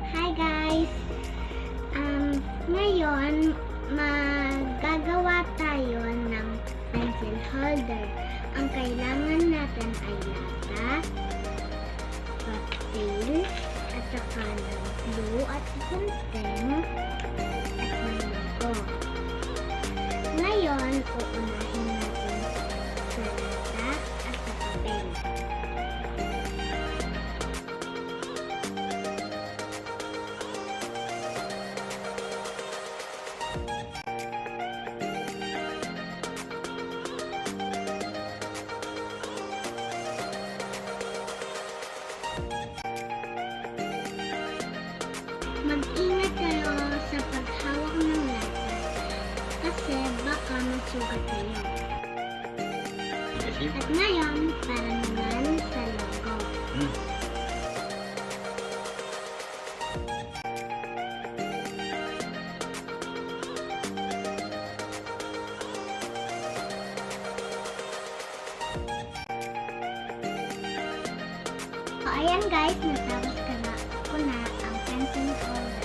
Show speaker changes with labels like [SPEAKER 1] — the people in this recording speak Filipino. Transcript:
[SPEAKER 1] Hi guys! Ngayon, magagawa tayo ng pencil holder. Ang kailangan natin ay lata, pastel, at saka ng glue at gunting, at ng logo. Ngayon, uunahin natin sa lata at sa papel. Mag-ingat kayo sa paghawak ng lata kasi baka magsugat kayo. At ngayon, para naman sa logo. So, ayan guys, natapos ko na ang pencil holder.